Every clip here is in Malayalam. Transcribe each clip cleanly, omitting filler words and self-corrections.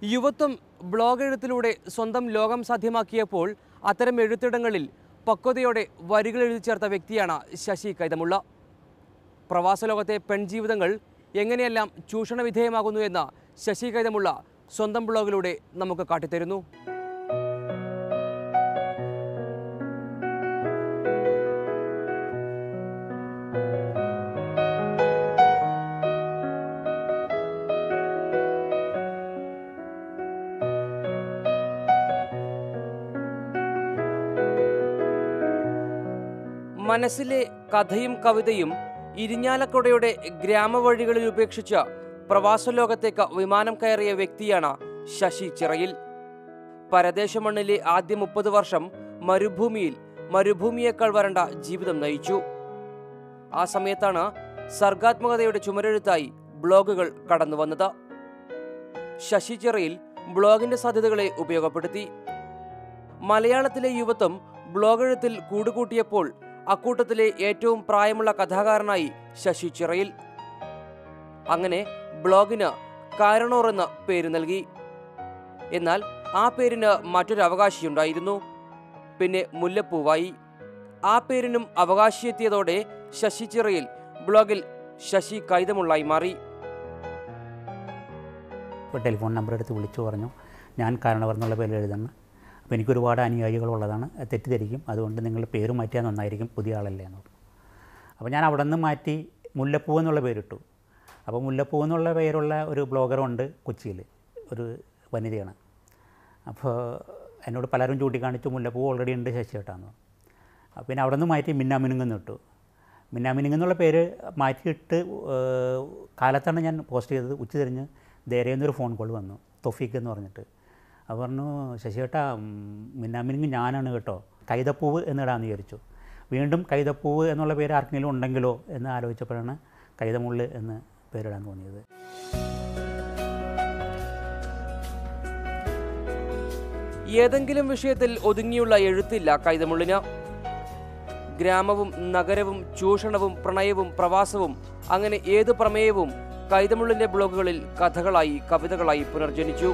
യുവത്വം ബ്ലോഗ് എഴുത്തിലൂടെ സ്വന്തം ലോകം സാധ്യമാക്കിയപ്പോൾ അത്തരം എഴുത്തിടങ്ങളിൽ പക്വതയോടെ വരികൾ എഴുതി ചേർത്ത വ്യക്തിയാണ് ശശി കൈതമുള്ള. പ്രവാസലോകത്തെ പെൺജീവിതങ്ങൾ എങ്ങനെയെല്ലാം ചൂഷണ വിധേയമാകുന്നു എന്ന് ശശി കൈതമുള്ള സ്വന്തം ബ്ലോഗിലൂടെ നമുക്ക് കാട്ടിത്തരുന്നു. മനസ്സിലെ കഥയും കവിതയും ഇരിഞ്ഞാലക്കുടയുടെ ഗ്രാമവഴികളിൽ ഉപേക്ഷിച്ച പ്രവാസലോകത്തേക്ക് വിമാനം കയറിയ വ്യക്തിയാണ് ശശി ചിറയിൽ. പരദേശ മണ്ണിലെ ആദ്യ 30 വർഷം മരുഭൂമിയേക്കാൾ വരണ്ട ജീവിതം നയിച്ചു. ആ സമയത്താണ് സർഗാത്മകതയുടെ ചുമരെഴുത്തായി ബ്ലോഗുകൾ കടന്നു വന്നത്. ശശി ചിറയിൽ ബ്ലോഗിന്റെ സാധ്യതകളെ ഉപയോഗപ്പെടുത്തി. മലയാളത്തിലെ യുവത്വം ബ്ലോഗെഴുത്തിൽ കൂടുകൂട്ടിയപ്പോൾ അക്കൂട്ടത്തിലെ ഏറ്റവും പ്രായമുള്ള കഥാകാരനായി ശശി ചിറയിൽ. അങ്ങനെ ബ്ലോഗിന് കാരണോർ എന്ന പേര് നൽകി. എന്നാൽ ആ പേരിന് മറ്റൊരു അവകാശിയുണ്ടായിരുന്നു. പിന്നെ മുല്ലപ്പൂവായി. ആ പേരിനും അവകാശിയെത്തിയതോടെ ശശി ചിറയിൽ ബ്ലോഗിൽ ശശി കൈതമുള്ളായി മാറി. ടെലിഫോൺ നമ്പർ എടുത്ത് വിളിച്ചു പറഞ്ഞു, ഞാൻ കാരണവർ എന്നുള്ള പേരിൽ എഴുതുന്നു. അപ്പോൾ എനിക്കൊരുപാട് അനുയായികളുള്ളതാണ്, തെറ്റിദ്ധരിക്കും, അതുകൊണ്ട് നിങ്ങൾ പേര് മാറ്റിയാൽ നന്നായിരിക്കും, പുതിയ ആളല്ലേ എന്ന് പറഞ്ഞു. അപ്പോൾ ഞാൻ അവിടെ നിന്ന് മാറ്റി മുല്ലപ്പൂ എന്നുള്ള പേരിട്ടു. അപ്പോൾ മുല്ലപ്പൂ എന്നുള്ള പേരുള്ള ഒരു ബ്ലോഗറുണ്ട് കൊച്ചിയിൽ, ഒരു വനിതയാണ്. അപ്പോൾ എന്നോട് പലരും ചൂണ്ടിക്കാണിച്ചു, മുല്ലപ്പൂ ഓൾറെഡി ഉണ്ട് ശശി ചേട്ടാന്ന്. അപ്പോൾ പിന്നെ അവിടെ നിന്ന് മാറ്റി മിന്നാമിനുങ്ങെന്ന് ഇട്ടു. മിന്നാമിനുങ്ങെന്നുള്ള പേര് മാറ്റിയിട്ട് കാലത്താണ് ഞാൻ പോസ്റ്റ് ചെയ്തത്. ഉച്ചതിരിഞ്ഞ് ധൈര്യന്നൊരു ഫോൺ കോൾ വന്നു, തൊഫീക്ക് എന്ന് പറഞ്ഞിട്ട്. അപ്പോൾ പറഞ്ഞു, ശശി ചേട്ടാ മിന്നാമിനുങ്ങ് ഞാനാണ് കേട്ടോ, കൈതപ്പൂവ് എന്നിടാന്ന് വിചാരിച്ചു. വീണ്ടും കൈതപ്പൂവ് എന്നുള്ള പേര് ആർക്കെങ്കിലും ഉണ്ടെങ്കിലോ എന്ന് ആലോചിച്ചപ്പോഴാണ് കൈതമുള്ള് എന്ന് പേരിടാൻ തോന്നിയത്. ഏതെങ്കിലും വിഷയത്തിൽ ഒതുങ്ങിയുള്ള എഴുത്തില്ല കൈതമുള്ളിന്. ഗ്രാമവും നഗരവും ചൂഷണവും പ്രണയവും പ്രവാസവും അങ്ങനെ ഏത് പ്രമേയവും കൈതമുള്ളിന്റെ ബ്ലോഗുകളിൽ കഥകളായി കവിതകളായി പുനർജനിച്ചു.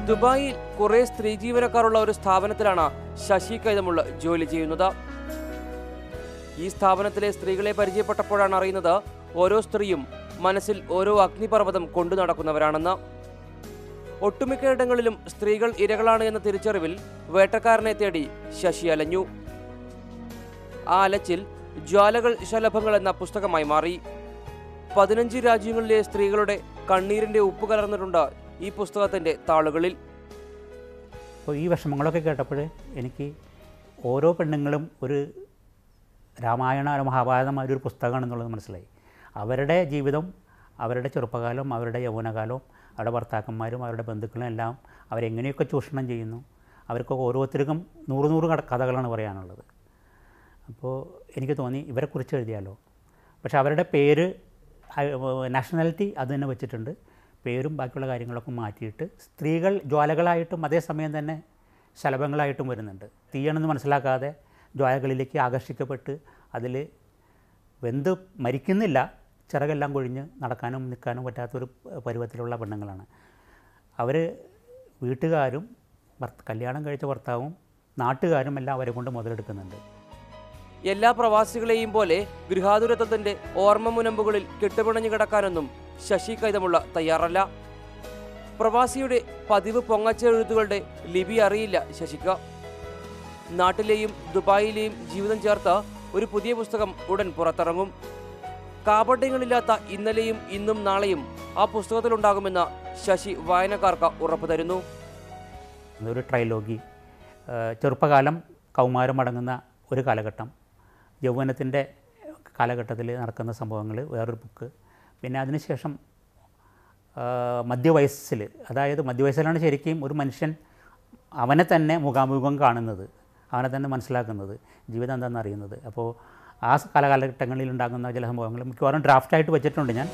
ദുബായിൽ കുറെ സ്ത്രീ ജീവനക്കാരുള്ള ഒരു സ്ഥാപനത്തിലാണ് ശശി കൈതമുള്ള ജോലി ചെയ്യുന്നത്. ഈ സ്ഥാപനത്തിലെ സ്ത്രീകളെ പരിചയപ്പെട്ടപ്പോഴാണ് അറിയുന്നത് ഓരോ സ്ത്രീയും മനസ്സിൽ ഓരോ അഗ്നിപർവ്വതം കൊണ്ടു നടക്കുന്നവരാണെന്ന്. ഒട്ടുമിക്കയിടങ്ങളിലും സ്ത്രീകൾ ഇരകളാണ് എന്ന തിരിച്ചറിവിൽ വേട്ടക്കാരനെ തേടി ശശി അലഞ്ഞു. ആ അലച്ചിൽ ജ്വാലകൾ ശലഭങ്ങൾ എന്ന പുസ്തകമായി മാറി. 15 രാജ്യങ്ങളിലെ സ്ത്രീകളുടെ കണ്ണീരിന്റെ ഉപ്പ് കലർന്നിട്ടുണ്ട് ഈ പുസ്തകത്തിന്റെ താളുകളിൽ. അപ്പോൾ ഈ വിഷമങ്ങളൊക്കെ കേട്ടപ്പോൾ എനിക്ക് ഓരോ പെണ്ണുങ്ങളും ഒരു രാമായണ മഹാഭാരതമായ ഒരു പുസ്തകമാണെന്നുള്ളത് മനസ്സിലായി. അവരുടെ ജീവിതം, അവരുടെ ചെറുപ്പകാലം, അവരുടെ യൗവനകാലവും, അവരുടെ ഭർത്താക്കന്മാരും അവരുടെ ബന്ധുക്കളും എല്ലാം അവരെങ്ങനെയൊക്കെ ചൂഷണം ചെയ്യുന്നു. അവർക്കൊക്കെ ഓരോരുത്തർക്കും 100 കഥകളാണ് പറയാനുള്ളത്. അപ്പോൾ എനിക്ക് തോന്നി ഇവരെക്കുറിച്ച് എഴുതിയാലോ. പക്ഷേ അവരുടെ പേര്, നാഷണാലിറ്റി അത് തന്നെ വെച്ചിട്ടുണ്ട്. പേരും ബാക്കിയുള്ള കാര്യങ്ങളൊക്കെ മാറ്റിയിട്ട് സ്ത്രീകൾ ജ്വാലകളായിട്ടും അതേസമയം തന്നെ ശലഭങ്ങളായിട്ടും വരുന്നുണ്ട്. തീയാണെന്ന് മനസ്സിലാക്കാതെ ജ്വാലകളിലേക്ക് ആകർഷിക്കപ്പെട്ട് അതിൽ വെന്ത് മരിക്കുന്നില്ല, ചിറകെല്ലാം കൊഴിഞ്ഞ് നടക്കാനും നിൽക്കാനും പറ്റാത്തൊരു പരുവത്തിലുള്ള പെണ്ണുങ്ങളാണ് അവർ. വീട്ടുകാരും കല്യാണം കഴിച്ച ഭർത്താവും നാട്ടുകാരും എല്ലാം അവരെ കൊണ്ട് മുതലെടുക്കുന്നുണ്ട്. എല്ലാ പ്രവാസികളെയും പോലെ ഗൃഹാതുരത്വത്തിന്റെ ഓർമ്മ മുനമ്പുകളിൽ കെട്ടുപിണഞ്ഞു കിടക്കാനൊന്നും ശശി കൈതമുള്ള തയ്യാറല്ല. പ്രവാസിയുടെ പതിവ് പൊങ്ങച്ച എഴുത്തുകളുടെ ലിപി അറിയില്ല ശശിക്ക്. നാട്ടിലെയും ദുബായിലെയും ജീവിതം ചേർത്ത് ഒരു പുതിയ പുസ്തകം ഉടൻ പുറത്തിറങ്ങും. കാപട്യങ്ങളില്ലാത്ത ഇന്നലെയും ഇന്നും നാളെയും ആ പുസ്തകത്തിലുണ്ടാകുമെന്ന് ശശി വായനക്കാർക്ക് ഉറപ്പു തരുന്നു. ഒരു ട്രൈലോഗി, ചെറുപ്പകാലം കൗമാരം അടങ്ങുന്ന ഒരു കാലഘട്ടം, യൗവനത്തിൻ്റെ കാലഘട്ടത്തിൽ നടക്കുന്ന സംഭവങ്ങൾ വേറൊരു ബുക്ക്, പിന്നെ അതിനുശേഷം മധ്യവയസ്സിൽ, അതായത് മധ്യവയസ്സിലാണ് ശരിക്കും ഒരു മനുഷ്യൻ അവനെ തന്നെ മുഖാമുഖം കാണുന്നത്, അവനെ തന്നെ മനസ്സിലാക്കുന്നത്, ജീവിതം എന്താണെന്ന് അറിയുന്നത്. അപ്പോൾ ആ കാലഘട്ടങ്ങളിൽ ഉണ്ടാകുന്ന ചില സംഭവങ്ങൾ മിക്കവാറും ഡ്രാഫ്റ്റായിട്ട് വെച്ചിട്ടുണ്ട് ഞാൻ.